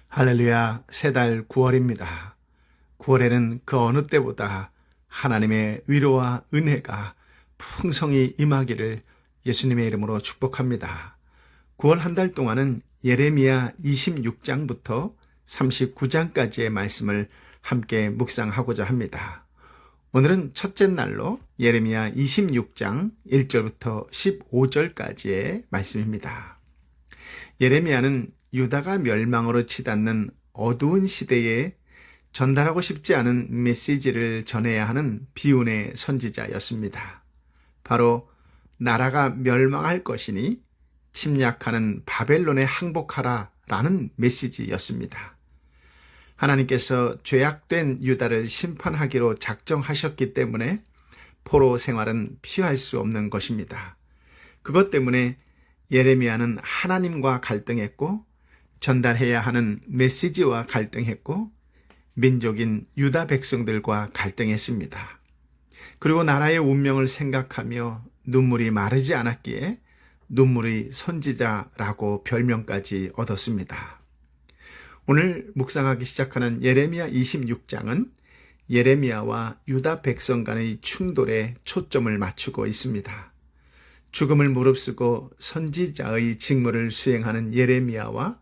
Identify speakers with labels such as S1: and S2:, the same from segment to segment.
S1: 할렐루야, 새 달 9월입니다. 9월에는 그 어느 때보다 하나님의 위로와 은혜가 풍성히 임하기를 예수님의 이름으로 축복합니다. 9월 한 달 동안은 예레미야 26장부터 39장까지의 말씀을 함께 묵상하고자 합니다. 오늘은 첫째 날로 예레미야 26장 1절부터 15절까지의 말씀입니다. 예레미야는 유다가 멸망으로 치닫는 어두운 시대에 전달하고 싶지 않은 메시지를 전해야 하는 비운의 선지자였습니다. 바로 나라가 멸망할 것이니 침략하는 바벨론에 항복하라 라는 메시지였습니다. 하나님께서 죄악된 유다를 심판하기로 작정하셨기 때문에 포로 생활은 피할 수 없는 것입니다. 그것 때문에 예레미야는 하나님과 갈등했고 전달해야 하는 메시지와 갈등했고 민족인 유다 백성들과 갈등했습니다. 그리고 나라의 운명을 생각하며 눈물이 마르지 않았기에 눈물의 선지자라고 별명까지 얻었습니다. 오늘 묵상하기 시작하는 예레미야 26장은 예레미야와 유다 백성 간의 충돌에 초점을 맞추고 있습니다. 죽음을 무릅쓰고 선지자의 직무를 수행하는 예레미야와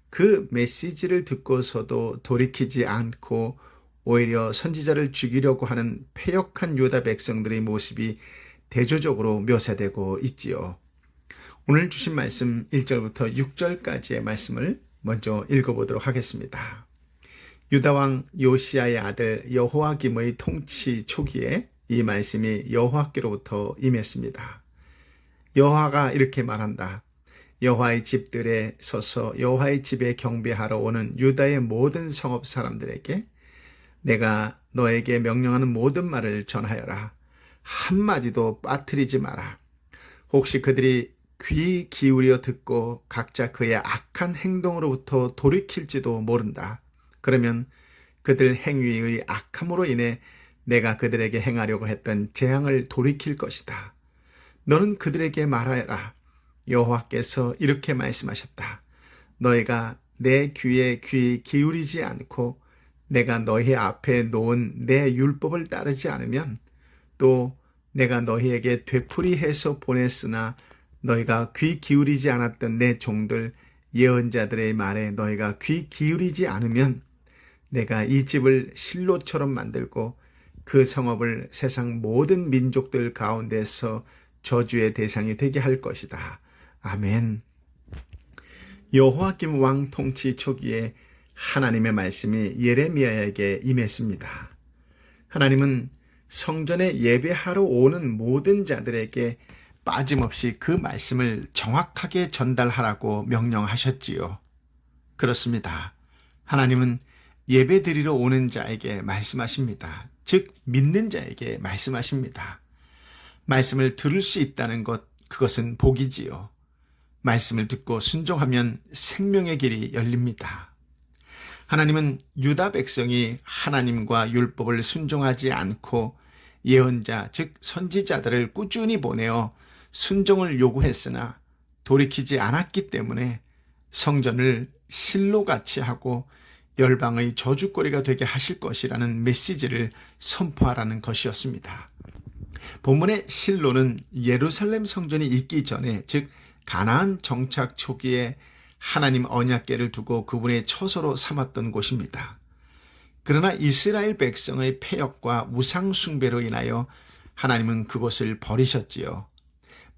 S1: 그 메시지를 듣고서도 돌이키지 않고 오히려 선지자를 죽이려고 하는 패역한 유다 백성들의 모습이 대조적으로 묘사되고 있지요. 오늘 주신 말씀 1절부터 6절까지의 말씀을 먼저 읽어보도록 하겠습니다. 유다왕 요시야의 아들 여호야김의 통치 초기에 이 말씀이 여호와께로부터 임했습니다. 여호와가 이렇게 말한다. 여호와의 집들에 서서 여호와의 집에 경배하러 오는 유다의 모든 성읍 사람들에게 내가 너에게 명령하는 모든 말을 전하여라. 한마디도 빠뜨리지 마라. 혹시 그들이 귀 기울여 듣고 각자 그의 악한 행동으로부터 돌이킬지도 모른다. 그러면 그들 행위의 악함으로 인해 내가 그들에게 행하려고 했던 재앙을 돌이킬 것이다. 너는 그들에게 말하여라. 여호와께서 이렇게 말씀하셨다. 너희가 내 귀에 귀 기울이지 않고 내가 너희 앞에 놓은 내 율법을 따르지 않으면 또 내가 너희에게 되풀이해서 보냈으나 너희가 귀 기울이지 않았던 내 종들 예언자들의 말에 너희가 귀 기울이지 않으면 내가 이 집을 실로처럼 만들고 그 성읍을 세상 모든 민족들 가운데서 저주의 대상이 되게 할 것이다. 아멘. 여호야김 왕 통치 초기에 하나님의 말씀이 예레미야에게 임했습니다. 하나님은 성전에 예배하러 오는 모든 자들에게 빠짐없이 그 말씀을 정확하게 전달하라고 명령하셨지요. 그렇습니다. 하나님은 예배 드리러 오는 자에게 말씀하십니다. 즉 믿는 자에게 말씀하십니다. 말씀을 들을 수 있다는 것, 그것은 복이지요. 말씀을 듣고 순종하면 생명의 길이 열립니다. 하나님은 유다 백성이 하나님과 율법을 순종하지 않고 예언자, 즉 선지자들을 꾸준히 보내어 순종을 요구했으나 돌이키지 않았기 때문에 성전을 실로같이 하고 열방의 저주거리가 되게 하실 것이라는 메시지를 선포하라는 것이었습니다. 본문의 실로는 예루살렘 성전이 있기 전에, 즉 가나안 정착 초기에 하나님 언약궤를 두고 그분의 처소로 삼았던 곳입니다. 그러나 이스라엘 백성의 패역과 우상 숭배로 인하여 하나님은 그곳을 버리셨지요.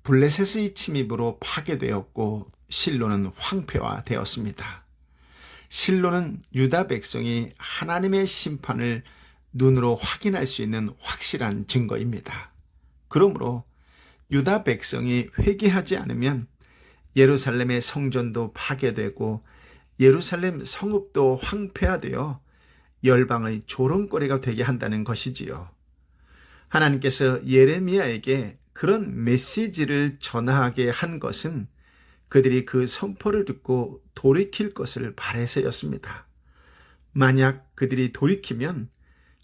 S1: 블레셋의 침입으로 파괴되었고 실로는 황폐화되었습니다. 실로는 유다 백성이 하나님의 심판을 눈으로 확인할 수 있는 확실한 증거입니다. 그러므로 유다 백성이 회개하지 않으면 예루살렘의 성전도 파괴되고 예루살렘 성읍도 황폐화되어 열방의 조롱거리가 되게 한다는 것이지요. 하나님께서 예레미야에게 그런 메시지를 전하게 한 것은 그들이 그 선포를 듣고 돌이킬 것을 바라서였습니다. 만약 그들이 돌이키면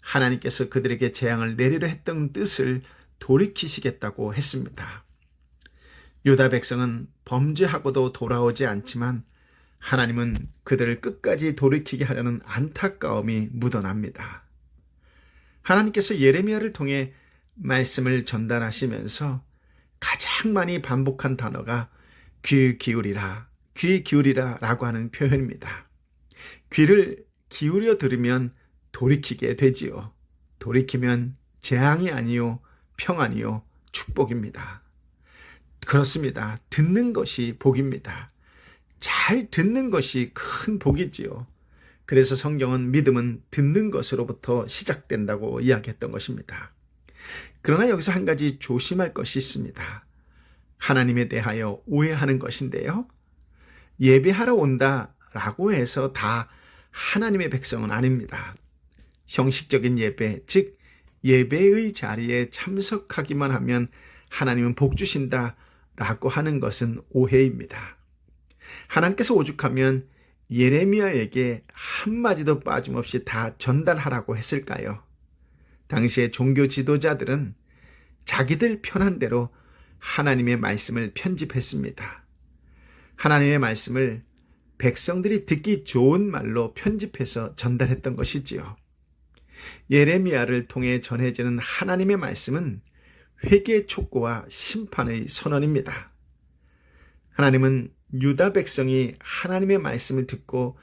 S1: 하나님께서 그들에게 재앙을 내리려 했던 뜻을 돌이키시겠다고 했습니다. 유다 백성은 범죄하고도 돌아오지 않지만 하나님은 그들을 끝까지 돌이키게 하려는 안타까움이 묻어납니다. 하나님께서 예레미야를 통해 말씀을 전달하시면서 가장 많이 반복한 단어가 귀 기울이라, 귀 기울이라 라고 하는 표현입니다. 귀를 기울여 들으면 돌이키게 되지요. 돌이키면 재앙이 아니요 평안이요 축복입니다. 그렇습니다. 듣는 것이 복입니다. 잘 듣는 것이 큰 복이지요. 그래서 성경은 믿음은 듣는 것으로부터 시작된다고 이야기했던 것입니다. 그러나 여기서 한 가지 조심할 것이 있습니다. 하나님에 대하여 오해하는 것인데요. 예배하러 온다라고 해서 다 하나님의 백성은 아닙니다. 형식적인 예배, 즉 예배의 자리에 참석하기만 하면 하나님은 복 주신다라고 하는 것은 오해입니다. 하나님께서 오죽하면 예레미야에게 한마디도 빠짐없이 다 전달하라고 했을까요? 당시의 종교 지도자들은 자기들 편한 대로 하나님의 말씀을 편집했습니다. 하나님의 말씀을 백성들이 듣기 좋은 말로 편집해서 전달했던 것이지요. 예레미야를 통해 전해지는 하나님의 말씀은 회개 촉구와 심판의 선언입니다. 하나님은 유다 백성이 하나님의 말씀을 듣고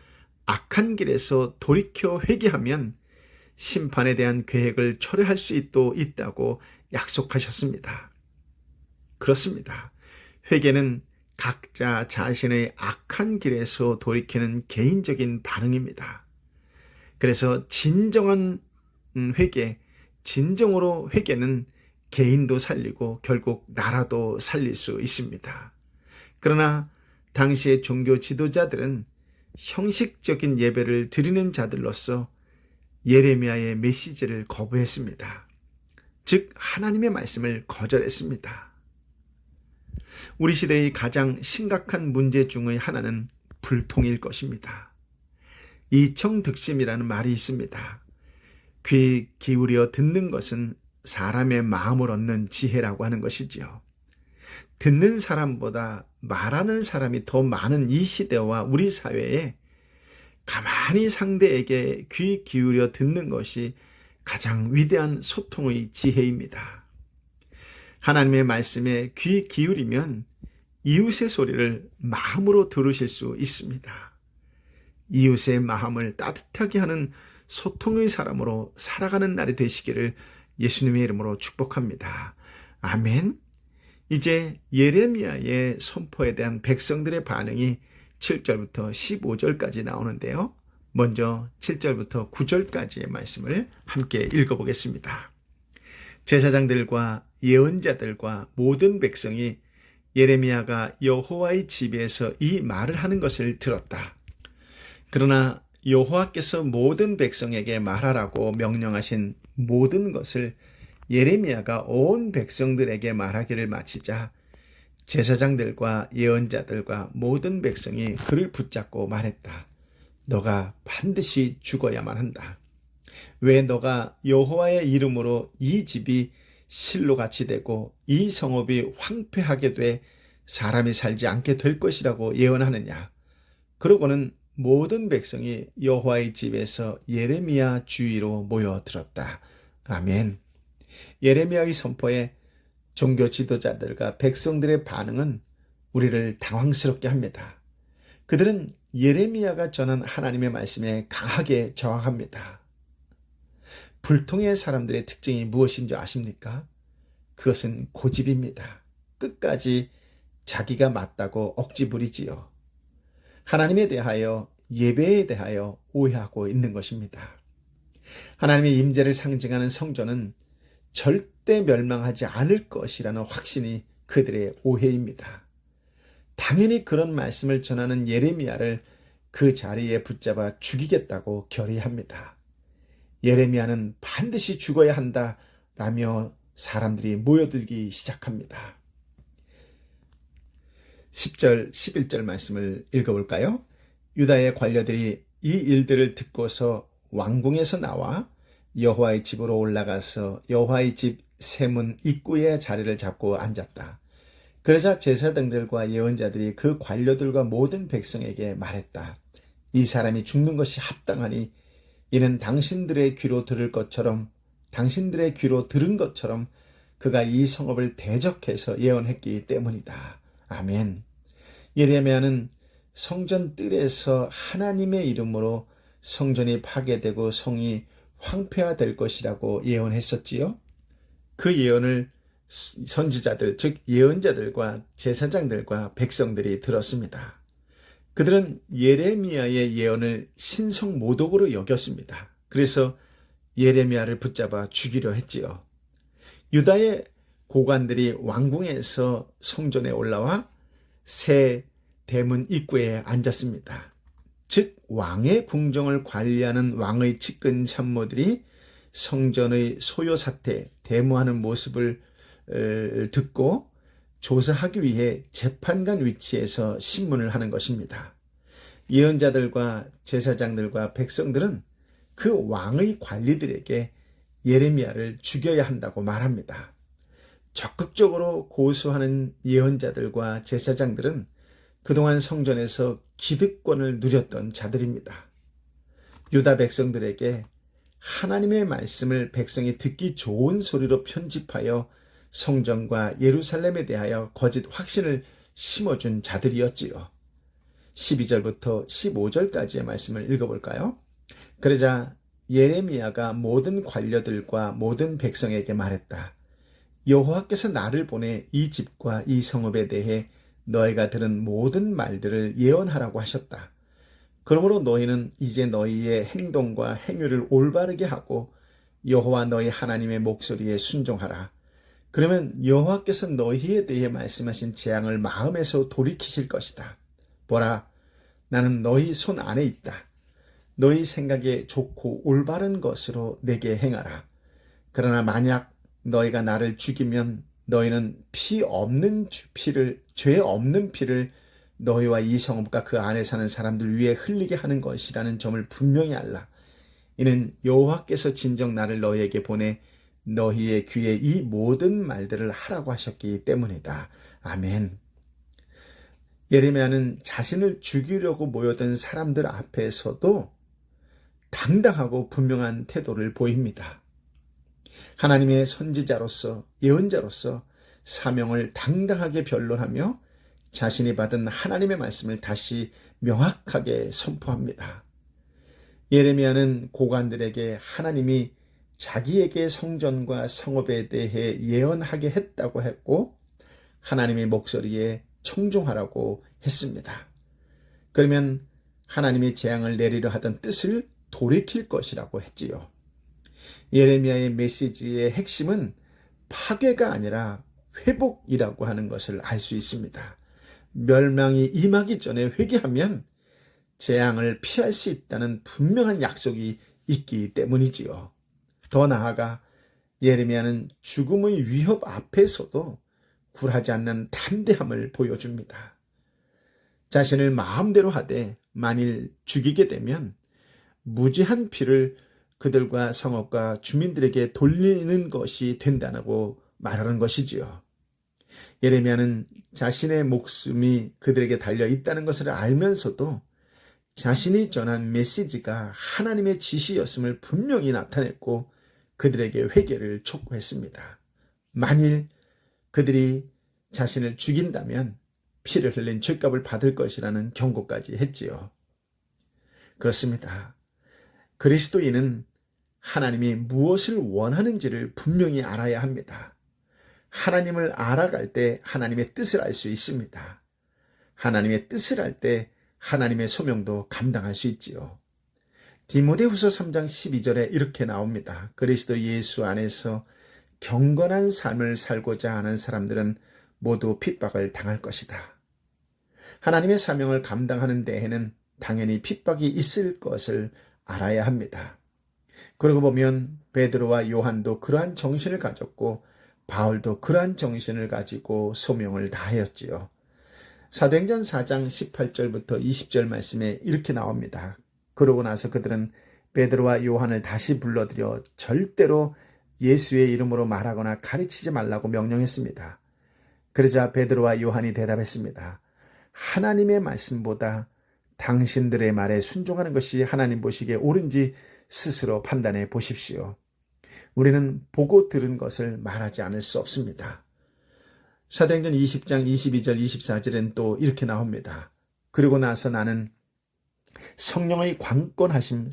S1: 악한 길에서 돌이켜 회개하면 심판에 대한 계획을 철회할 수 있다고 약속하셨습니다. 그렇습니다. 회개는 각자 자신의 악한 길에서 돌이키는 개인적인 반응입니다. 그래서 진정한 회개, 진정으로 회개는 개인도 살리고 결국 나라도 살릴 수 있습니다. 그러나 당시의 종교 지도자들은 형식적인 예배를 드리는 자들로서 예레미야의 메시지를 거부했습니다. 즉 하나님의 말씀을 거절했습니다. 우리 시대의 가장 심각한 문제 중의 하나는 불통일 것입니다. 이청득심이라는 말이 있습니다. 귀 기울여 듣는 것은 사람의 마음을 얻는 지혜라고 하는 것이지요. 듣는 사람보다 말하는 사람이 더 많은 이 시대와 우리 사회에 가만히 상대에게 귀 기울여 듣는 것이 가장 위대한 소통의 지혜입니다. 하나님의 말씀에 귀 기울이면 이웃의 소리를 마음으로 들으실 수 있습니다. 이웃의 마음을 따뜻하게 하는 소통의 사람으로 살아가는 날이 되시기를 예수님의 이름으로 축복합니다. 아멘. 이제 예레미야의 선포에 대한 백성들의 반응이 7절부터 15절까지 나오는데요. 먼저 7절부터 9절까지의 말씀을 함께 읽어보겠습니다. 제사장들과 예언자들과 모든 백성이 예레미야가 여호와의 집에서 이 말을 하는 것을 들었다. 그러나 여호와께서 모든 백성에게 말하라고 명령하신 모든 것을 예레미야가 온 백성들에게 말하기를 마치자 제사장들과 예언자들과 모든 백성이 그를 붙잡고 말했다. 너가 반드시 죽어야만 한다. 왜 너가 여호와의 이름으로 이 집이 실로같이 되고 이 성읍이 황폐하게 돼 사람이 살지 않게 될 것이라고 예언하느냐. 그러고는 모든 백성이 여호와의 집에서 예레미야 주위로 모여들었다. 아멘. 예레미야의 선포에 종교 지도자들과 백성들의 반응은 우리를 당황스럽게 합니다. 그들은 예레미야가 전한 하나님의 말씀에 강하게 저항합니다. 불통의 사람들의 특징이 무엇인지 아십니까? 그것은 고집입니다. 끝까지 자기가 맞다고 억지 부리지요. 하나님에 대하여, 예배에 대하여 오해하고 있는 것입니다. 하나님의 임재를 상징하는 성전은 절대 멸망하지 않을 것이라는 확신이 그들의 오해입니다. 당연히 그런 말씀을 전하는 예레미야를 그 자리에 붙잡아 죽이겠다고 결의합니다. 예레미야는 반드시 죽어야 한다라며 사람들이 모여들기 시작합니다. 10절, 11절 말씀을 읽어볼까요? 유다의 관료들이 이 일들을 듣고서 왕궁에서 나와 여호와의 집으로 올라가서 여호와의 집 세문 입구에 자리를 잡고 앉았다. 그러자 제사장들과 예언자들이 그 관료들과 모든 백성에게 말했다. 이 사람이 죽는 것이 합당하니 이는 당신들의 귀로 들은 것처럼 그가 이 성읍을 대적해서 예언했기 때문이다. 아멘. 예레미야는 성전 뜰에서 하나님의 이름으로 성전이 파괴되고 성이 황폐화될 것이라고 예언했었지요. 그 예언을 선지자들, 즉 예언자들과 제사장들과 백성들이 들었습니다. 그들은 예레미야의 예언을 신성모독으로 여겼습니다. 그래서 예레미야를 붙잡아 죽이려 했지요. 유다의 고관들이 왕궁에서 성전에 올라와 새 대문 입구에 앉았습니다. 즉 왕의 궁정을 관리하는 왕의 측근 참모들이 성전의 소요 사태, 데모하는 모습을 듣고 조사하기 위해 재판관 위치에서 신문을 하는 것입니다. 예언자들과 제사장들과 백성들은 그 왕의 관리들에게 예레미야를 죽여야 한다고 말합니다. 적극적으로 고소하는 예언자들과 제사장들은 그동안 성전에서 기득권을 누렸던 자들입니다. 유다 백성들에게 하나님의 말씀을 백성이 듣기 좋은 소리로 편집하여 성전과 예루살렘에 대하여 거짓 확신을 심어준 자들이었지요. 12절부터 15절까지의 말씀을 읽어볼까요? 그러자 예레미야가 모든 관료들과 모든 백성에게 말했다. 여호와께서 나를 보내 이 집과 이 성읍에 대해 너희가 들은 모든 말들을 예언하라고 하셨다. 그러므로 너희는 이제 너희의 행동과 행위를 올바르게 하고 여호와 너희 하나님의 목소리에 순종하라. 그러면 여호와께서 너희에 대해 말씀하신 재앙을 마음에서 돌이키실 것이다. 보라, 나는 너희 손 안에 있다. 너희 생각에 좋고 올바른 것으로 내게 행하라. 그러나 만약 너희가 나를 죽이면 너희는 죄 없는 피를 너희와 이 성읍과 그 안에 사는 사람들 위에 흘리게 하는 것이라는 점을 분명히 알라. 이는 여호와께서 진정 나를 너희에게 보내 너희의 귀에 이 모든 말들을 하라고 하셨기 때문이다. 아멘. 예레미야는 자신을 죽이려고 모여든 사람들 앞에서도 당당하고 분명한 태도를 보입니다. 하나님의 선지자로서, 예언자로서 사명을 당당하게 변론하며 자신이 받은 하나님의 말씀을 다시 명확하게 선포합니다. 예레미야는 고관들에게 하나님이 자기에게 성전과 성읍에 대해 예언하게 했다고 했고 하나님의 목소리에 청종하라고 했습니다. 그러면 하나님이 재앙을 내리려 하던 뜻을 돌이킬 것이라고 했지요. 예레미야의 메시지의 핵심은 파괴가 아니라 회복이라고 하는 것을 알 수 있습니다. 멸망이 임하기 전에 회개하면 재앙을 피할 수 있다는 분명한 약속이 있기 때문이지요. 더 나아가 예레미야는 죽음의 위협 앞에서도 굴하지 않는 담대함을 보여줍니다. 자신을 마음대로 하되 만일 죽이게 되면 무지한 피를 그들과 성읍과 주민들에게 돌리는 것이 된다고 말하는 것이지요. 예레미야는 자신의 목숨이 그들에게 달려 있다는 것을 알면서도 자신이 전한 메시지가 하나님의 지시였음을 분명히 나타냈고 그들에게 회개를 촉구했습니다. 만일 그들이 자신을 죽인다면 피를 흘린 죄값을 받을 것이라는 경고까지 했지요. 그렇습니다. 그리스도인은 하나님이 무엇을 원하는지를 분명히 알아야 합니다. 하나님을 알아갈 때 하나님의 뜻을 알 수 있습니다. 하나님의 뜻을 알 때 하나님의 소명도 감당할 수 있지요. 디모데후서 3장 12절에 이렇게 나옵니다. 그리스도 예수 안에서 경건한 삶을 살고자 하는 사람들은 모두 핍박을 당할 것이다. 하나님의 사명을 감당하는 데에는 당연히 핍박이 있을 것을 알아야 합니다. 그러고 보면 베드로와 요한도 그러한 정신을 가졌고 바울도 그러한 정신을 가지고 소명을 다하였지요. 사도행전 4장 18절부터 20절 말씀에 이렇게 나옵니다. 그러고 나서 그들은 베드로와 요한을 다시 불러들여 절대로 예수의 이름으로 말하거나 가르치지 말라고 명령했습니다. 그러자 베드로와 요한이 대답했습니다. 하나님의 말씀보다 당신들의 말에 순종하는 것이 하나님 보시기에 옳은지 스스로 판단해 보십시오. 우리는 보고 들은 것을 말하지 않을 수 없습니다. 사도행전 20장 22절 24절엔 또 이렇게 나옵니다. 그리고 나서 나는 성령의 강권하심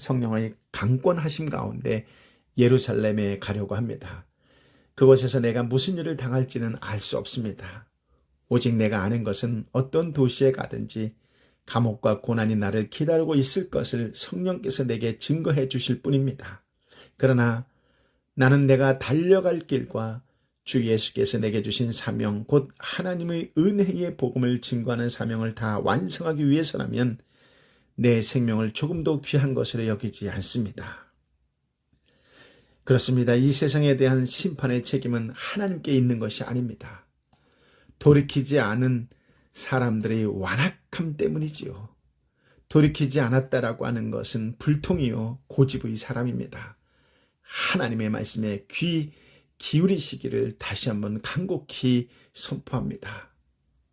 S1: 가운데 예루살렘에 가려고 합니다. 그곳에서 내가 무슨 일을 당할지는 알 수 없습니다. 오직 내가 아는 것은 어떤 도시에 가든지 감옥과 고난이 나를 기다리고 있을 것을 성령께서 내게 증거해 주실 뿐입니다. 그러나 나는 내가 달려갈 길과 주 예수께서 내게 주신 사명, 곧 하나님의 은혜의 복음을 증거하는 사명을 다 완성하기 위해서라면 내 생명을 조금도 귀한 것으로 여기지 않습니다. 그렇습니다. 이 세상에 대한 심판의 책임은 하나님께 있는 것이 아닙니다. 돌이키지 않은 사람들의 완악함 때문이지요. 돌이키지 않았다라고 하는 것은 불통이요 고집의 사람입니다. 하나님의 말씀에 귀 기울이시기를 다시 한번 간곡히 선포합니다.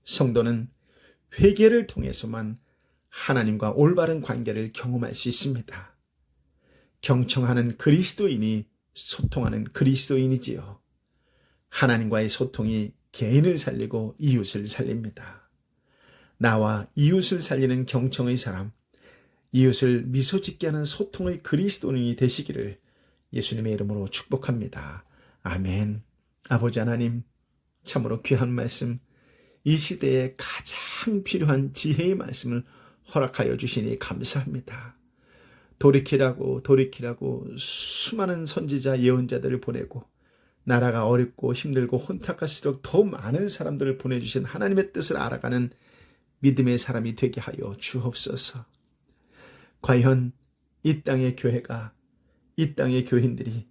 S1: 성도는 회개를 통해서만 하나님과 올바른 관계를 경험할 수 있습니다. 경청하는 그리스도인이 소통하는 그리스도인이지요. 하나님과의 소통이 개인을 살리고 이웃을 살립니다. 나와 이웃을 살리는 경청의 사람, 이웃을 미소 짓게 하는 소통의 그리스도인이 되시기를 예수님의 이름으로 축복합니다. 아멘. 아버지 하나님, 참으로 귀한 말씀, 이 시대에 가장 필요한 지혜의 말씀을 허락하여 주시니 감사합니다. 돌이키라고 수많은 선지자 예언자들을 보내고 나라가 어렵고 힘들고 혼탁할수록 더 많은 사람들을 보내주신 하나님의 뜻을 알아가는 믿음의 사람이 되게 하여 주옵소서. 과연 이 땅의 교회가, 이 땅의 교인들이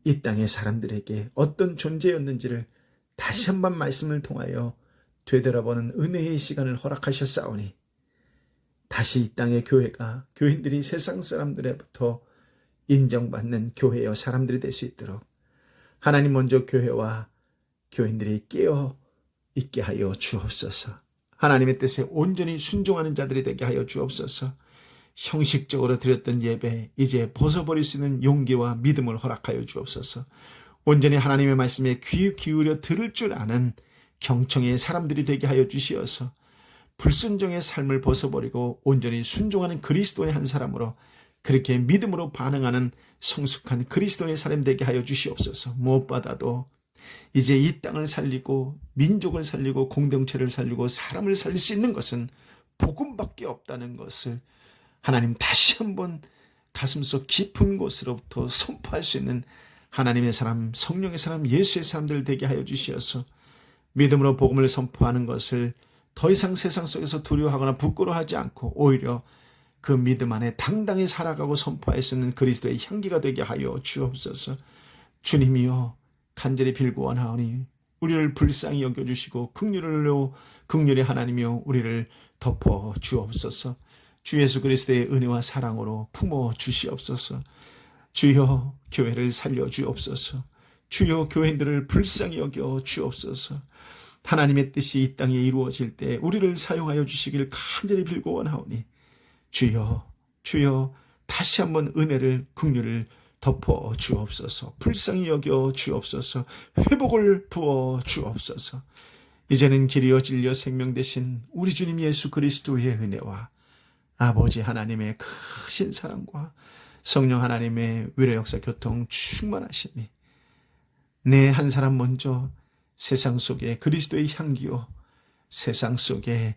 S1: 이 땅의 사람들에게 어떤 존재였는지를 다시 한번 말씀을 통하여 되돌아보는 은혜의 시간을 허락하셨사오니 다시 이 땅의 교회가, 교인들이 세상 사람들로부터 인정받는 교회여 사람들이 될 수 있도록 하나님 먼저 교회와 교인들이 깨어 있게 하여 주옵소서. 하나님의 뜻에 온전히 순종하는 자들이 되게 하여 주옵소서. 형식적으로 드렸던 예배 이제 벗어버릴 수 있는 용기와 믿음을 허락하여 주옵소서. 온전히 하나님의 말씀에 귀 기울여 들을 줄 아는 경청의 사람들이 되게 하여 주시어서 불순종의 삶을 벗어버리고 온전히 순종하는 그리스도의 한 사람으로 그렇게 믿음으로 반응하는 성숙한 그리스도의 사람 되게 하여 주시옵소서. 무엇보다도 이제 이 땅을 살리고 민족을 살리고 공동체를 살리고 사람을 살릴 수 있는 것은 복음밖에 없다는 것을 하나님 다시 한번 가슴속 깊은 곳으로부터 선포할 수 있는 하나님의 사람, 성령의 사람, 예수의 사람들 되게 하여 주시어서 믿음으로 복음을 선포하는 것을 더 이상 세상 속에서 두려워하거나 부끄러워하지 않고 오히려 그 믿음 안에 당당히 살아가고 선포할 수 있는 그리스도의 향기가 되게 하여 주옵소서. 주님이여 간절히 빌고 원하오니 우리를 불쌍히 여겨주시고 긍휼의 하나님이여 우리를 덮어 주옵소서. 주 예수 그리스도의 은혜와 사랑으로 품어 주시옵소서. 주여 교회를 살려 주옵소서. 주여 교인들을 불쌍히 여겨 주옵소서. 하나님의 뜻이 이 땅에 이루어질 때 우리를 사용하여 주시길 간절히 빌고 원하오니 주여 다시 한번 은혜를 긍휼을 덮어 주옵소서. 불쌍히 여겨 주옵소서. 회복을 부어 주옵소서. 이제는 길이요 진리요 생명 되신 우리 주님 예수 그리스도의 은혜와 아버지 하나님의 크신 사랑과 성령 하나님의 위로 역사 교통 충만하시니 내 한 사람 먼저 세상 속에 그리스도의 향기요 세상 속에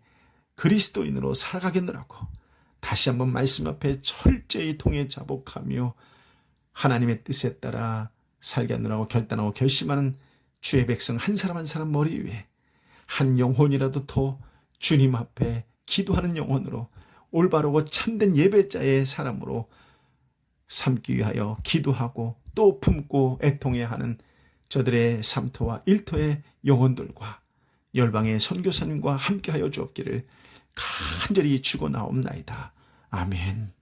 S1: 그리스도인으로 살아가겠느라고 다시 한번 말씀 앞에 철저히 통해 자복하며 하나님의 뜻에 따라 살겠느라고 결단하고 결심하는 주의 백성 한 사람 한 사람 머리 위에 한 영혼이라도 더 주님 앞에 기도하는 영혼으로 올바르고 참된 예배자의 사람으로 삼기 위하여 기도하고 또 품고 애통해야 하는 저들의 삼토와 일토의 영혼들과 열방의 선교사님과 함께하여 주옵기를 간절히 축원하옵나이다. 아멘.